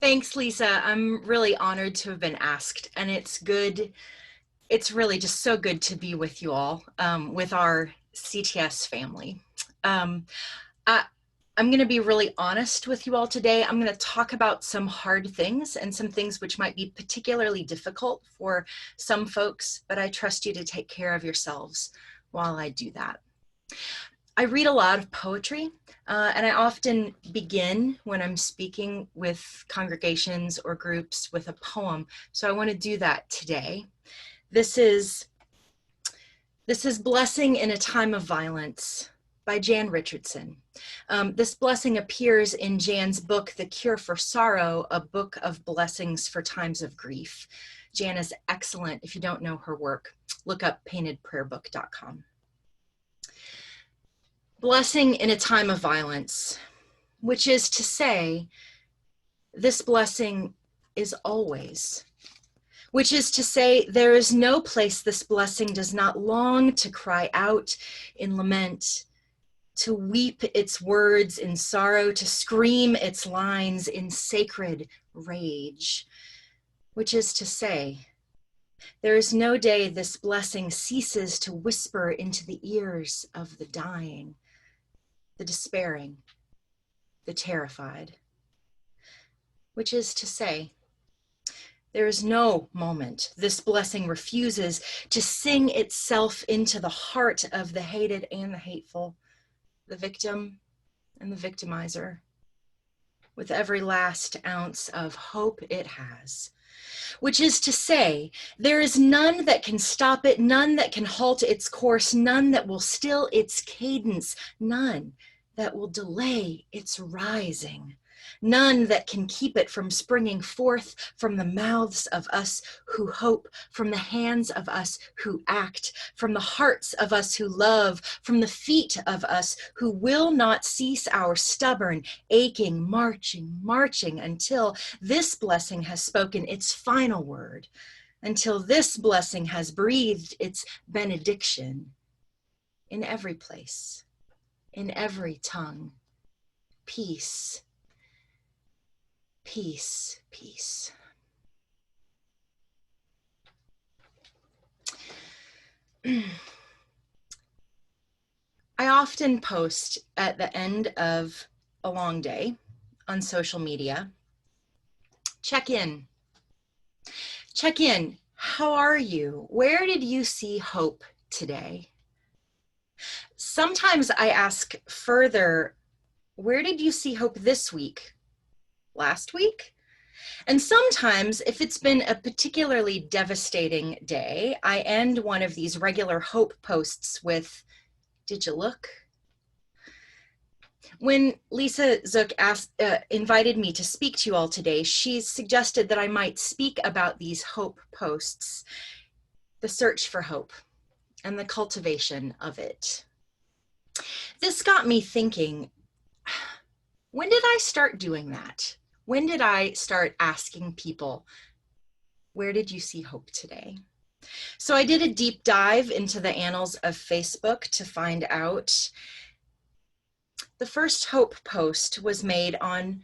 Thanks, Lisa. I'm really honored to have been asked, and it's good. It's really just so good to be with you all, with our CTS family. Um, I, I'm going to be really honest with you all today. I'm going to talk about some hard things and some things which might be particularly difficult for some folks, but I trust you to take care of yourselves while I do that. I read a lot of poetry, and I often begin when I'm speaking with congregations or groups with a poem. So I want to do that today. This is Blessing in a Time of Violence by Jan Richardson. This blessing appears in Jan's book, The Cure for Sorrow, a book of blessings for times of grief. Jan is excellent. If you don't know her work, look up paintedprayerbook.com. Blessing in a time of violence, which is to say, this blessing is always. Which is to say, there is no place this blessing does not long to cry out in lament, to weep its words in sorrow, to scream its lines in sacred rage. Which is to say, there is no day this blessing ceases to whisper into the ears of the dying, the despairing, the terrified. Which is to say, there is no moment this blessing refuses to sing itself into the heart of the hated and the hateful, the victim and the victimizer, with every last ounce of hope it has. Which is to say, there is none that can stop it, none that can halt its course, none that will still its cadence, none that will delay its rising, none that can keep it from springing forth from the mouths of us who hope, from the hands of us who act, from the hearts of us who love, from the feet of us who will not cease our stubborn, aching, marching until this blessing has spoken its final word, until this blessing has breathed its benediction in every place, in every tongue. Peace, peace, peace. I often post at the end of a long day on social media, check in. Check in. How are you? Where did you see hope today? Sometimes I ask further, where did you see hope this week? Last week? And sometimes, if it's been a particularly devastating day, I end one of these regular hope posts with, did you look? When Lisa Zook invited me to speak to you all today, she suggested that I might speak about these hope posts, the search for hope and the cultivation of it. This got me thinking, when did I start doing that? When did I start asking people, where did you see hope today? So I did a deep dive into the annals of Facebook to find out. The first hope post was made on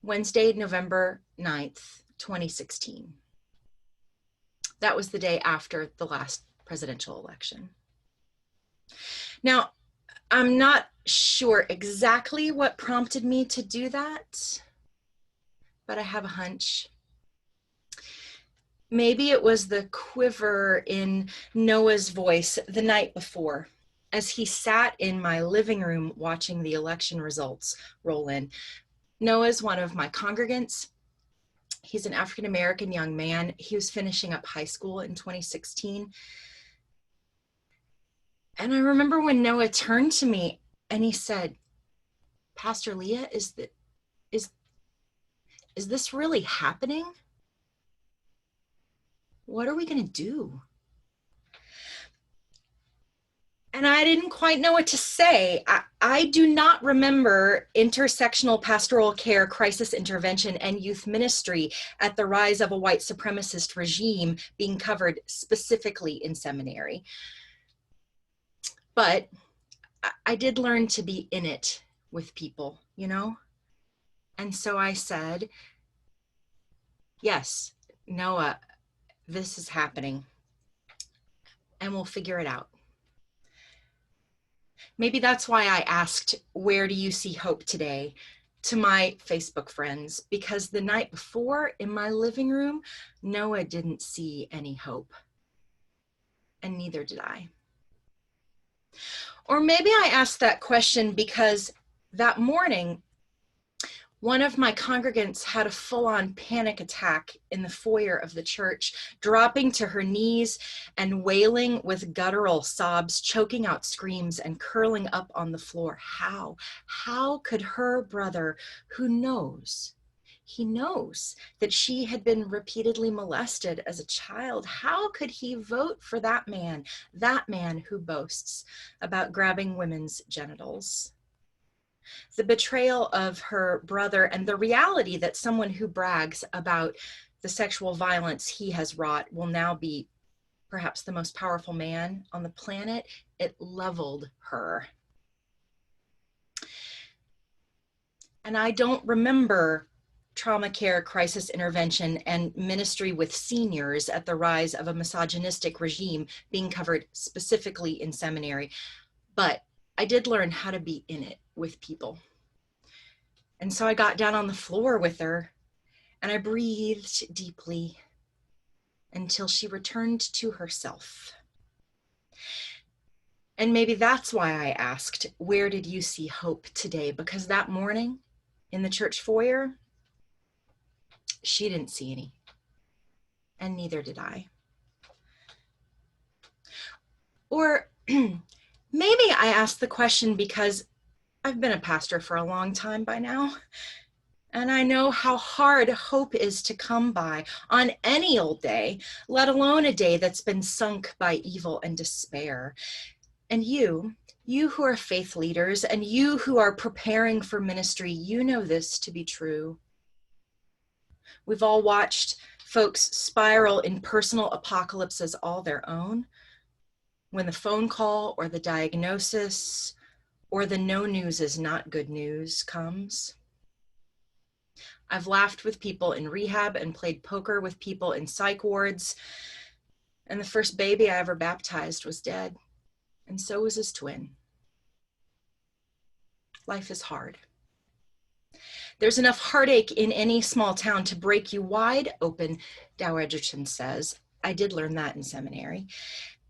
Wednesday, November 9th, 2016. That was the day after the last presidential election. Now, I'm not sure exactly what prompted me to do that, but I have a hunch. Maybe it was the quiver in Noah's voice the night before, as he sat in my living room watching the election results roll in. Noah's one of my congregants. He's an African-American young man. He was finishing up high school in 2016. And I remember when Noah turned to me and he said, Pastor Leah, is this really happening? What are we going to do? And I didn't quite know what to say. I do not remember intersectional pastoral care, crisis intervention, and youth ministry at the rise of a white supremacist regime being covered specifically in seminary. But I did learn to be in it with people, you know? And so I said, Yes, Noah, this is happening, and we'll figure it out. Maybe that's why I asked, where do you see hope today, to my Facebook friends, because the night before in my living room, Noah didn't see any hope, and neither did I. Or maybe I asked that question because that morning, one of my congregants had a full-on panic attack in the foyer of the church, dropping to her knees and wailing with guttural sobs, choking out screams and curling up on the floor. How could her brother, who knows, he knows that she had been repeatedly molested as a child, how could he vote for that man who boasts about grabbing women's genitals? The betrayal of her brother and the reality that someone who brags about the sexual violence he has wrought will now be perhaps the most powerful man on the planet, it leveled her. And I don't remember trauma care, crisis intervention, and ministry with seniors at the rise of a misogynistic regime being covered specifically in seminary, but I did learn how to be in it with people. And so I got down on the floor with her and I breathed deeply until she returned to herself. And maybe that's why I asked, where did you see hope today? Because that morning in the church foyer, she didn't see any, and neither did I. Or maybe I asked the question because I've been a pastor for a long time by now, and I know how hard hope is to come by on any old day, let alone a day that's been sunk by evil and despair. And you who are faith leaders and you who are preparing for ministry, you know this to be true. We've all watched folks spiral in personal apocalypses all their own, when the phone call or the diagnosis or the no news is not good news comes. I've laughed with people in rehab and played poker with people in psych wards, and the first baby I ever baptized was dead, and so was his twin. Life is hard. There's enough heartache in any small town to break you wide open, Dow Edgerton says. I did learn that in seminary.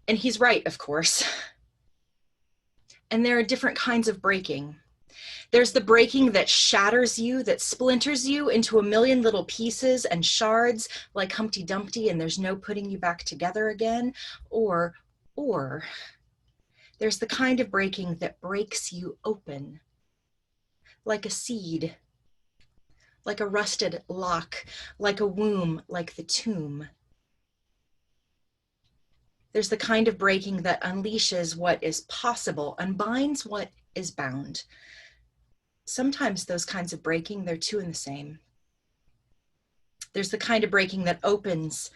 And he's right, of course. And there are different kinds of breaking. There's the breaking that shatters you, that splinters you into a million little pieces and shards like Humpty Dumpty, and there's no putting you back together again. Or there's the kind of breaking that breaks you open, like a seed, like a rusted lock, like a womb, like the tomb. There's the kind of breaking that unleashes what is possible, unbinds what is bound. Sometimes those kinds of breaking, they're two in the same. There's the kind of breaking that opens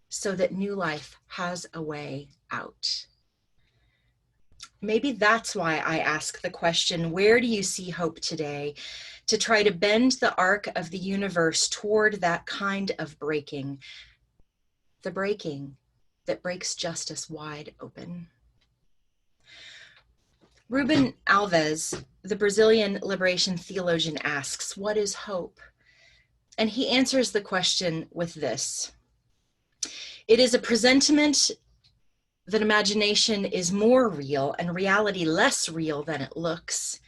so that new life has a way out. Maybe that's why I ask the question, where do you see hope today? To try to bend the arc of the universe toward that kind of breaking, the breaking that breaks justice wide open. Ruben Alves, the Brazilian liberation theologian, asks, what is hope? And he answers the question with this: it is a presentiment that imagination is more real and reality less real than it looks.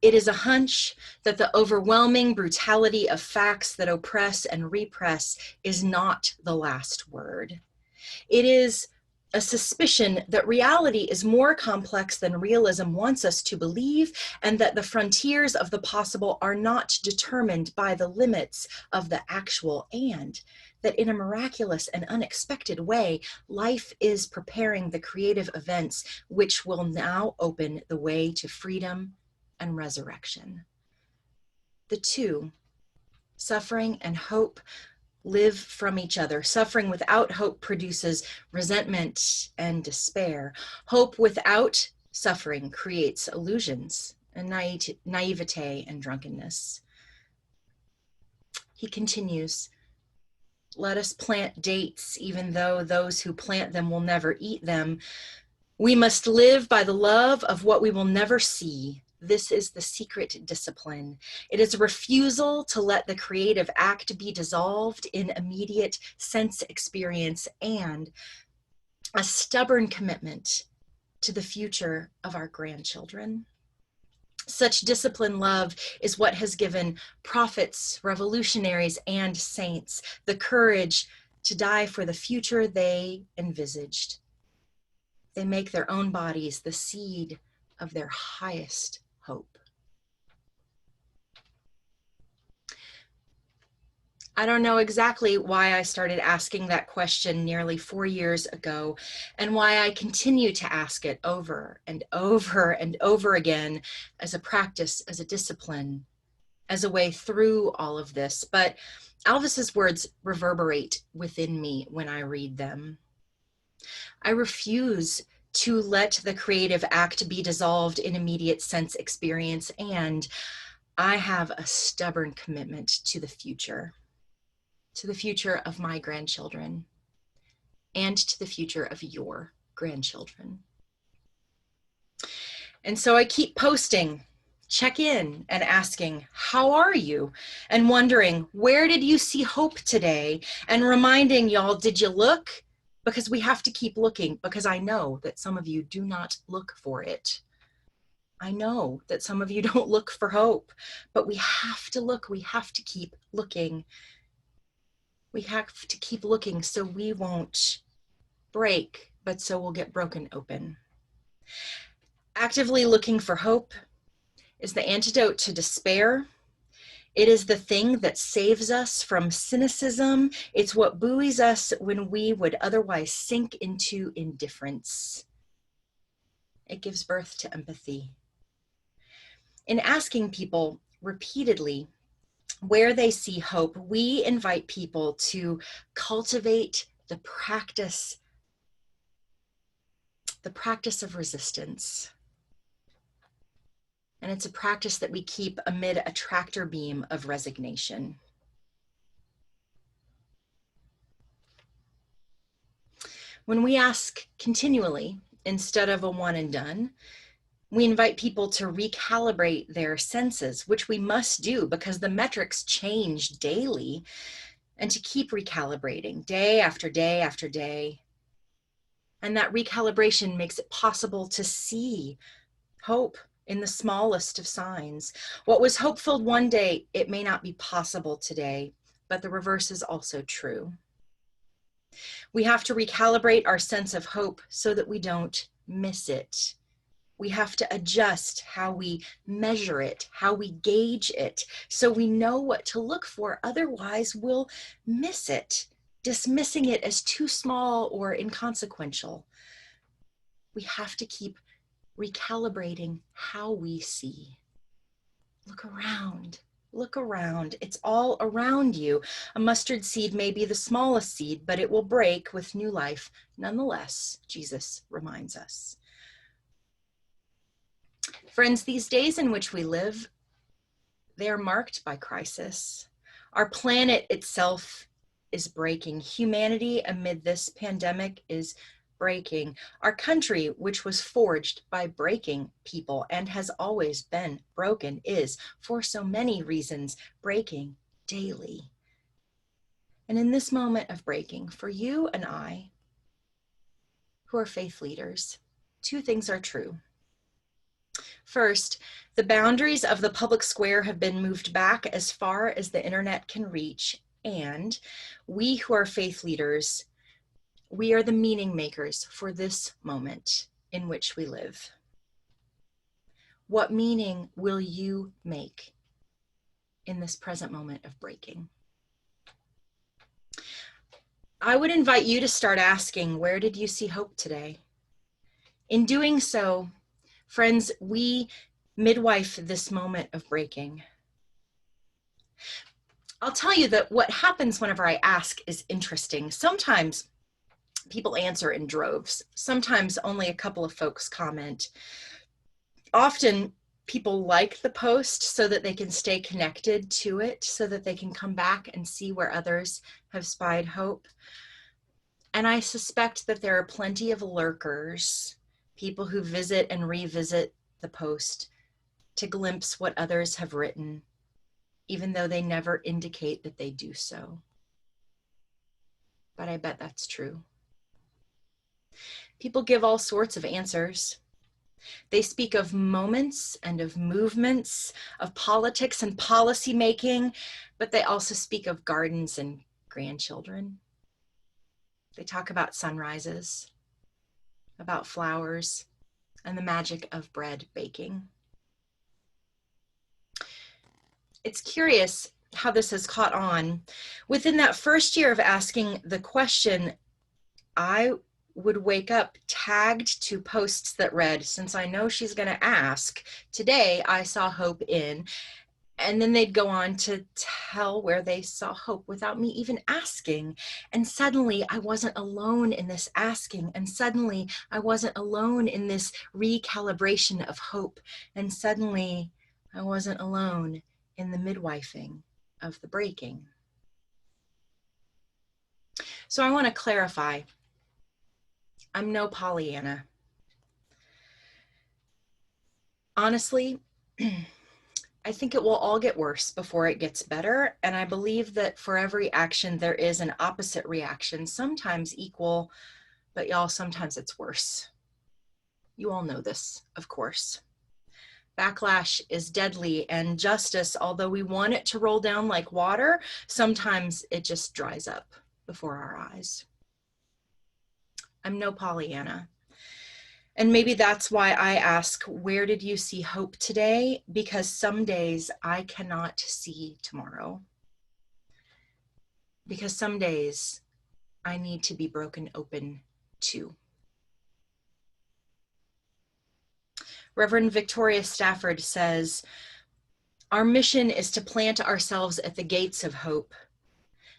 It is a hunch that the overwhelming brutality of facts that oppress and repress is not the last word. It is a suspicion that reality is more complex than realism wants us to believe, and that the frontiers of the possible are not determined by the limits of the actual, and that in a miraculous and unexpected way, life is preparing the creative events which will now open the way to freedom and resurrection. The two, suffering and hope, live from each other. Suffering without hope produces resentment and despair. Hope without suffering creates illusions and naivete and drunkenness. He continues, let us plant dates, even though those who plant them will never eat them. We must live by the love of what we will never see. This is the secret discipline. It is a refusal to let the creative act be dissolved in immediate sense experience, and a stubborn commitment to the future of our grandchildren. Such disciplined love is what has given prophets, revolutionaries, and saints the courage to die for the future they envisaged. They make their own bodies the seed of their highest hope. I don't know exactly why I started asking that question nearly 4 years ago, and why I continue to ask it over and over and over again as a practice, as a discipline, as a way through all of this. But Alvis's words reverberate within me when I read them. I refuse to let the creative act be dissolved in immediate sense experience, and I have a stubborn commitment to the future of my grandchildren, and to the future of your grandchildren. And so I keep posting, check in, and asking, how are you? And wondering, where did you see hope today? And reminding y'all, did you look? Because we have to keep looking, because I know that some of you do not look for it. I know that some of you don't look for hope, but we have to look, we have to keep looking. We have to keep looking so we won't break, but so we'll get broken open. Actively looking for hope is the antidote to despair. It is the thing that saves us from cynicism. It's what buoys us when we would otherwise sink into indifference. It gives birth to empathy. In asking people repeatedly where they see hope, we invite people to cultivate the practice of resistance. And it's a practice that we keep amid a tractor beam of resignation. When we ask continually instead of a one and done, we invite people to recalibrate their senses, which we must do because the metrics change daily, and to keep recalibrating day after day after day. And that recalibration makes it possible to see hope in the smallest of signs. What was hopeful one day, it may not be possible today, but the reverse is also true. We have to recalibrate our sense of hope so that we don't miss it. We have to adjust how we measure it, how we gauge it, so we know what to look for. Otherwise, we'll miss it, dismissing it as too small or inconsequential. We have to keep recalibrating how we see. Look around. Look around. It's all around you. A mustard seed may be the smallest seed, but it will break with new life nonetheless, Jesus reminds us. Friends, these days in which we live, they are marked by crisis. Our planet itself is breaking. Humanity amid this pandemic is breaking. Our country, which was forged by breaking people and has always been broken, is, for so many reasons, breaking daily. And in this moment of breaking, for you and I, who are faith leaders, two things are true. First, the boundaries of the public square have been moved back as far as the internet can reach, and we who are faith leaders, we are the meaning makers for this moment in which we live. What meaning will you make in this present moment of breaking? I would invite you to start asking, where did you see hope today? In doing so, friends, we midwife this moment of breaking. I'll tell you that what happens whenever I ask is interesting. Sometimes people answer in droves. Sometimes only a couple of folks comment. Often people like the post so that they can stay connected to it, so that they can come back and see where others have spied hope. And I suspect that there are plenty of lurkers, people who visit and revisit the post to glimpse what others have written, even though they never indicate that they do so. But I bet that's true. People give all sorts of answers. They speak of moments and of movements, of politics and policy making, but they also speak of gardens and grandchildren. They talk about sunrises, about flowers, and the magic of bread baking. It's curious how this has caught on. Within that first year of asking the question, I would wake up tagged to posts that read, since I know she's going to ask, today I saw hope in, and then they'd go on to tell where they saw hope without me even asking. And suddenly I wasn't alone in this asking, and suddenly I wasn't alone in this recalibration of hope, and suddenly I wasn't alone in the midwifing of the breaking. So I want to clarify, I'm no Pollyanna. Honestly, I think it will all get worse before it gets better. And I believe that for every action, there is an opposite reaction, sometimes equal, but y'all, sometimes it's worse. You all know this, of course. Backlash is deadly, and justice, although we want it to roll down like water, sometimes it just dries up before our eyes. I'm no Pollyanna. And maybe that's why I ask, where did you see hope today? Because some days I cannot see tomorrow. Because some days I need to be broken open too. Reverend Victoria Stafford says, our mission is to plant ourselves at the gates of hope,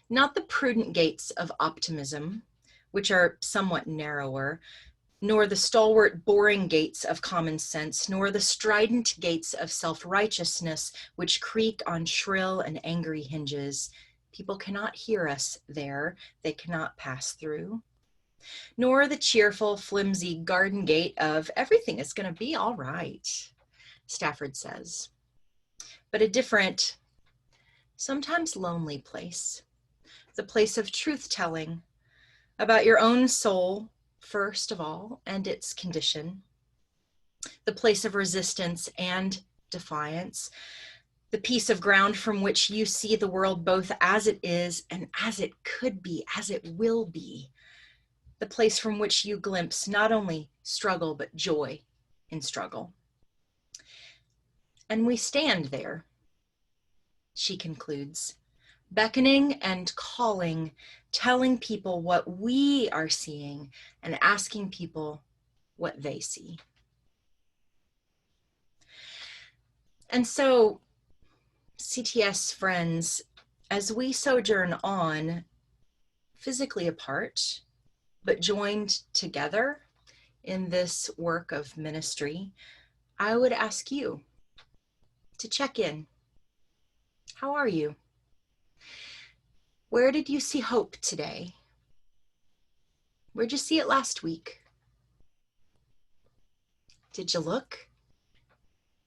not the prudent gates of optimism, which are somewhat narrower, nor the stalwart, boring gates of common sense, nor the strident gates of self-righteousness, which creak on shrill and angry hinges. People cannot hear us there, they cannot pass through. Nor the cheerful, flimsy garden gate of everything is going to be all right, Stafford says. But a different, sometimes lonely place, the place of truth-telling about your own soul, first of all, and its condition, the place of resistance and defiance, the piece of ground from which you see the world both as it is and as it could be, as it will be, the place from which you glimpse not only struggle, but joy in struggle. And we stand there, she concludes, beckoning and calling, telling people what we are seeing and asking people what they see. And so, CTS friends, as we sojourn on, physically apart, but joined together in this work of ministry, I would ask you to check in. How are you? Where did you see hope today? Where'd you see it last week? Did you look?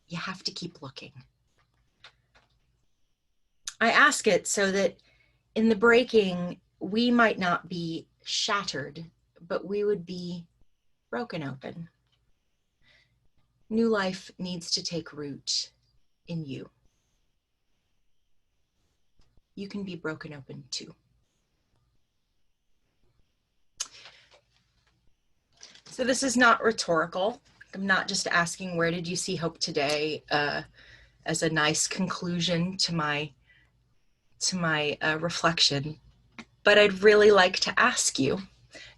You have to keep looking. I ask it so that in the breaking, we might not be shattered, but we would be broken open. New life needs to take root in you. You can be broken open too. So this is not rhetorical. I'm not just asking, where did you see hope today, as a nice conclusion to my reflection, but I'd really like to ask you,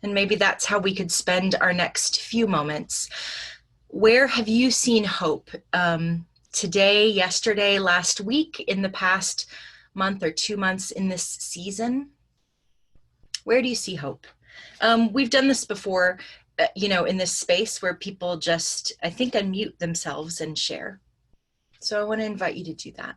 and maybe that's how we could spend our next few moments. Where have you seen hope today, yesterday, last week, in the past month or 2 months in this season? Where do you see hope? We've done this before, in this space where people just, I think, unmute themselves and share. So I want to invite you to do that.